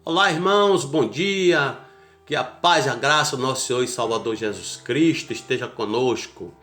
Olá, irmãos, bom dia. Que a paz e a graça do nosso Senhor e Salvador Jesus Cristo esteja conosco.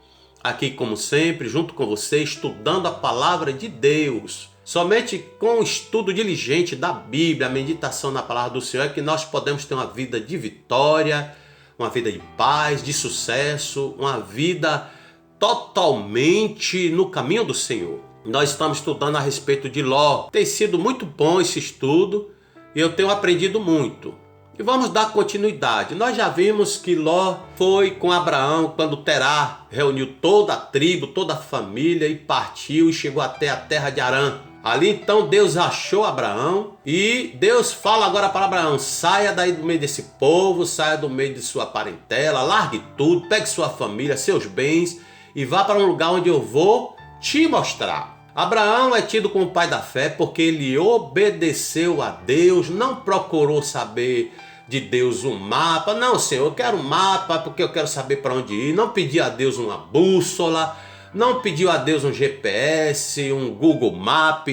Aqui, como sempre, junto com você, estudando a palavra de Deus. Somente com o estudo diligente da Bíblia, a meditação na palavra do Senhor, é que nós podemos ter uma vida de vitória, uma vida de paz, de sucesso, uma vida totalmente no caminho do Senhor. Nós estamos estudando a respeito de Ló. Tem sido muito bom esse estudo e eu tenho aprendido muito. E vamos dar continuidade. Nós já vimos que Ló foi com Abraão quando Terá reuniu toda a tribo, toda a família e partiu e chegou até a terra de Harã. Ali então Deus achou Abraão e Deus fala agora para Abraão: saia daí do meio desse povo, saia do meio de sua parentela, largue tudo, pegue sua família, seus bens e vá para um lugar onde eu vou te mostrar. Abraão é tido como pai da fé porque ele obedeceu a Deus, não procurou saber de Deus um mapa. Não, Senhor, eu quero um mapa porque eu quero saber para onde ir. Não pediu a Deus uma bússola, não pediu a Deus um GPS, um Google Map.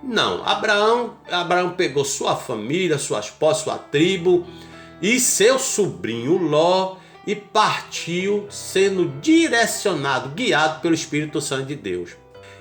Não, Abraão pegou sua família, sua esposa, sua tribo e seu sobrinho Ló e partiu sendo direcionado, guiado pelo Espírito Santo de Deus.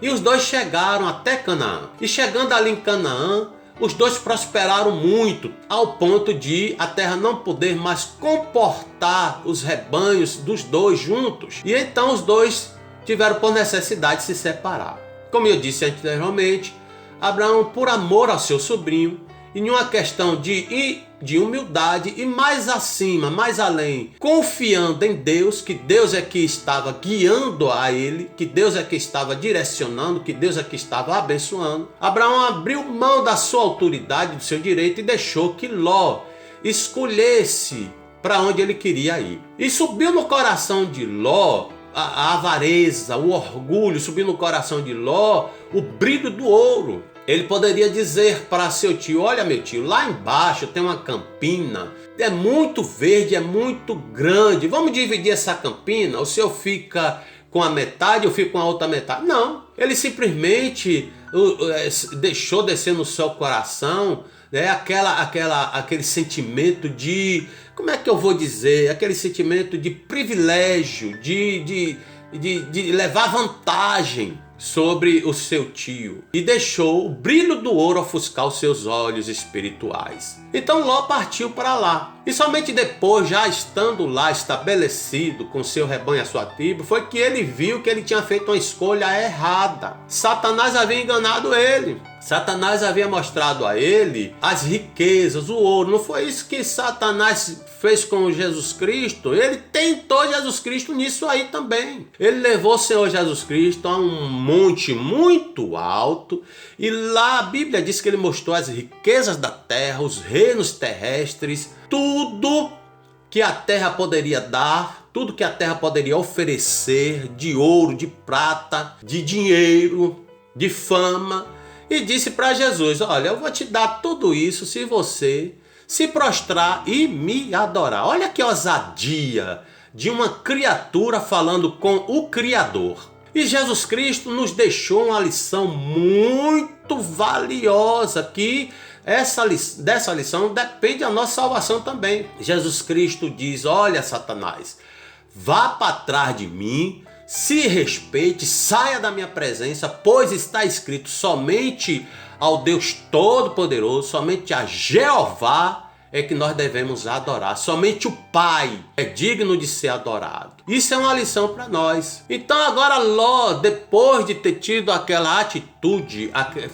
E os dois chegaram até Canaã. E chegando ali em Canaã, os dois prosperaram muito, ao ponto de a terra não poder mais comportar os rebanhos dos dois juntos. E então os dois tiveram por necessidade se separar. Como eu disse anteriormente, Abraão, por amor ao seu sobrinho, e em uma questão de humildade e mais acima, mais além, confiando em Deus, que Deus é que estava guiando a ele, que Deus é que estava direcionando, que Deus é que estava abençoando, Abraão abriu mão da sua autoridade, do seu direito e deixou que Ló escolhesse para onde ele queria ir. E subiu no coração de Ló a avareza, o orgulho, subiu no coração de Ló o brilho do ouro. Ele poderia dizer para seu tio: olha, meu tio, lá embaixo tem uma campina, é muito verde, é muito grande, vamos dividir essa campina, o senhor fica com a metade, eu fico com a outra metade. Não, ele simplesmente deixou descer no seu coração, né, aquele sentimento de, como é que eu vou dizer, aquele sentimento de privilégio, de levar vantagem sobre o seu tio, e deixou o brilho do ouro ofuscar os seus olhos espirituais. Então Ló partiu para lá, e somente depois, já estando lá estabelecido com seu rebanho e a sua tribo, foi que ele viu que ele tinha feito uma escolha errada. Satanás havia enganado ele. Satanás havia mostrado a ele as riquezas, o ouro. Não foi isso que Satanás fez com Jesus Cristo? Ele tentou Jesus Cristo nisso aí também. Ele levou o Senhor Jesus Cristo a um monte muito alto e lá a Bíblia diz que ele mostrou as riquezas da terra, os reinos terrestres, tudo que a terra poderia dar, tudo que a terra poderia oferecer de ouro, de prata, de dinheiro, de fama. E disse para Jesus: olha, eu vou te dar tudo isso se você se prostrar e me adorar. Olha que ousadia de uma criatura falando com o Criador. E Jesus Cristo nos deixou uma lição muito valiosa, que dessa lição depende a nossa salvação também. Jesus Cristo diz: olha, Satanás, vá para trás de mim, se respeite, saia da minha presença, pois está escrito: somente ao Deus Todo-Poderoso, somente a Jeová é que nós devemos adorar. Somente o Pai é digno de ser adorado. Isso é uma lição para nós. Então agora Ló, depois de ter tido aquela atitude,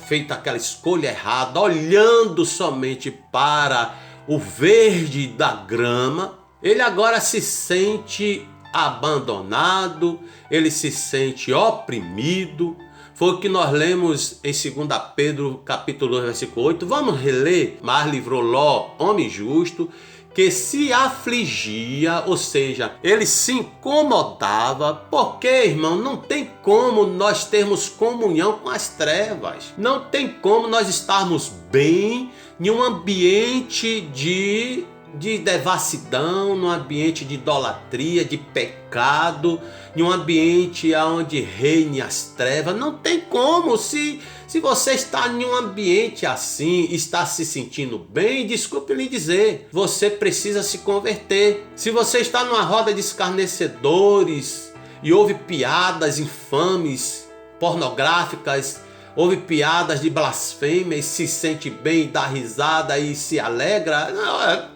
feito aquela escolha errada, olhando somente para o verde da grama, ele agora se sente abandonado, ele se sente oprimido. Foi o que nós lemos em 2 Pedro capítulo 2, versículo 8. Vamos reler. Mas livrou Ló, homem justo, que se afligia, ou seja, ele se incomodava, porque, irmão, não tem como nós termos comunhão com as trevas. Não tem como nós estarmos bem em um ambiente de de devassidão, num ambiente de idolatria, de pecado, em um ambiente onde reine as trevas. Não tem como. Se você está em um ambiente assim, está se sentindo bem, desculpe lhe dizer, você precisa se converter. Se você está numa roda de escarnecedores e ouve piadas infames, pornográficas, ouve piadas de blasfêmia e se sente bem, dá risada e se alegra,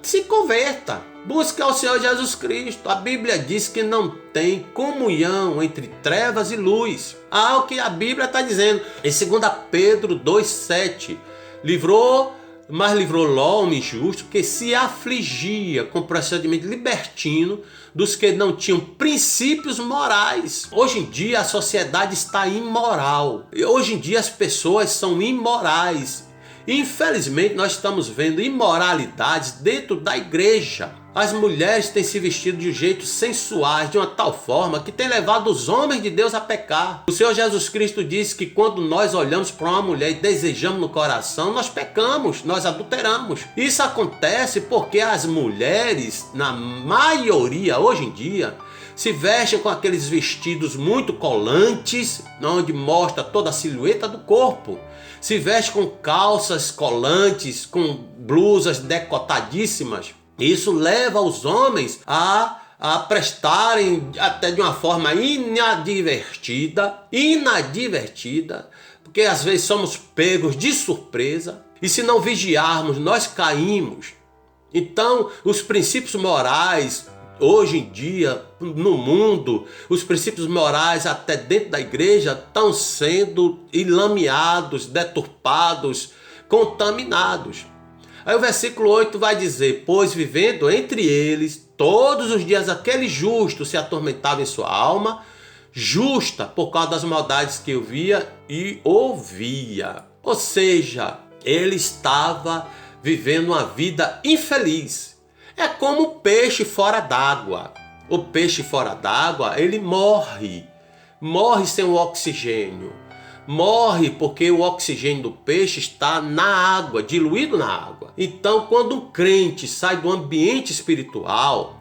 se converta. Busque ao Senhor Jesus Cristo. A Bíblia diz que não tem comunhão entre trevas e luz. O que a Bíblia está dizendo. Em 2 Pedro 2,7, livrou Ló, homem justo, que se afligia com procedimento libertino dos que não tinham princípios morais. Hoje em dia a sociedade está imoral. Hoje em dia as pessoas são imorais. Infelizmente nós estamos vendo imoralidades dentro da igreja. As mulheres têm se vestido de um jeito sensuais, de uma tal forma que tem levado os homens de Deus a pecar. O Senhor Jesus Cristo disse que quando nós olhamos para uma mulher e desejamos no coração, nós pecamos, nós adulteramos. Isso acontece porque as mulheres, na maioria hoje em dia, se vestem com aqueles vestidos muito colantes, onde mostra toda a silhueta do corpo. Se veste com calças colantes, com blusas decotadíssimas. Isso leva os homens a prestarem até de uma forma inadvertida, porque às vezes somos pegos de surpresa e se não vigiarmos nós caímos. Então os princípios morais hoje em dia no mundo, os princípios morais até dentro da igreja estão sendo enlameados, deturpados, contaminados. Aí o versículo 8 vai dizer: pois vivendo entre eles todos os dias aquele justo se atormentava em sua alma, justa por causa das maldades que eu via e ouvia. Ou seja, ele estava vivendo uma vida infeliz. É como o peixe fora d'água. O peixe fora d'água, ele morre sem o oxigênio. Morre porque o oxigênio do peixe está na água, diluído na água. Então, quando um crente sai do ambiente espiritual,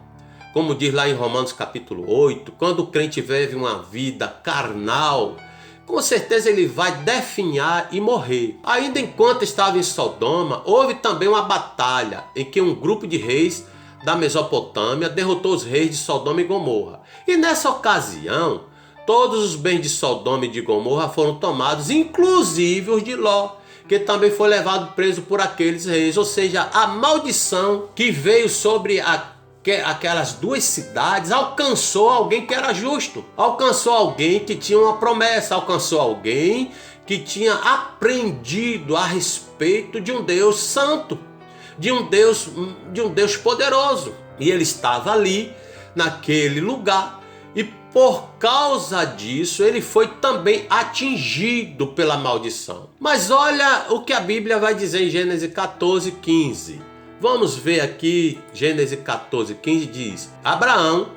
como diz lá em Romanos capítulo 8, quando o crente vive uma vida carnal, com certeza ele vai definhar e morrer. Ainda enquanto estava em Sodoma, houve também uma batalha em que um grupo de reis da Mesopotâmia derrotou os reis de Sodoma e Gomorra. E nessa ocasião, todos os bens de Sodoma e de Gomorra foram tomados, inclusive os de Ló, que também foi levado preso por aqueles reis. Ou seja, a maldição que veio sobre aquelas duas cidades alcançou alguém que era justo, alcançou alguém que tinha uma promessa, alcançou alguém que tinha aprendido a respeito de um Deus santo, de um Deus poderoso. E ele estava ali, naquele lugar, e por causa disso ele foi também atingido pela maldição. Mas olha o que a Bíblia vai dizer em Gênesis 14:15. Vamos ver aqui, Gênesis 14:15 diz: Abraão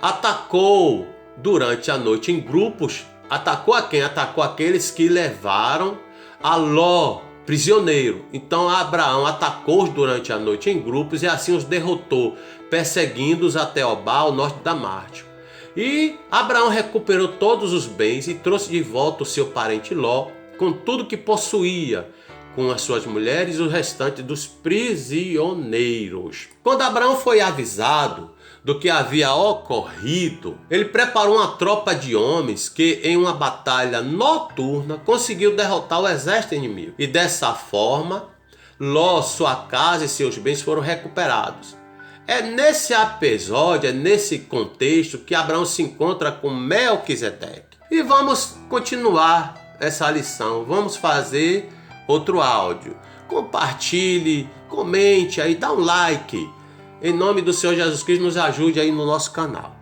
atacou durante a noite em grupos. Atacou a quem? Atacou aqueles que levaram a Ló prisioneiro. Então Abraão atacou-os durante a noite em grupos e assim os derrotou, perseguindo-os até Obá, ao norte de Damasco. E Abraão recuperou todos os bens e trouxe de volta o seu parente Ló, com tudo que possuía, com as suas mulheres e o restante dos prisioneiros. Quando Abraão foi avisado do que havia ocorrido, ele preparou uma tropa de homens que, em uma batalha noturna, conseguiu derrotar o exército inimigo. E dessa forma, Ló, sua casa e seus bens foram recuperados. É nesse episódio, é nesse contexto que Abraão se encontra com Melquisedeque. E vamos continuar essa lição, vamos fazer outro áudio. Compartilhe, comente aí, dá um like. Em nome do Senhor Jesus Cristo, nos ajude aí no nosso canal.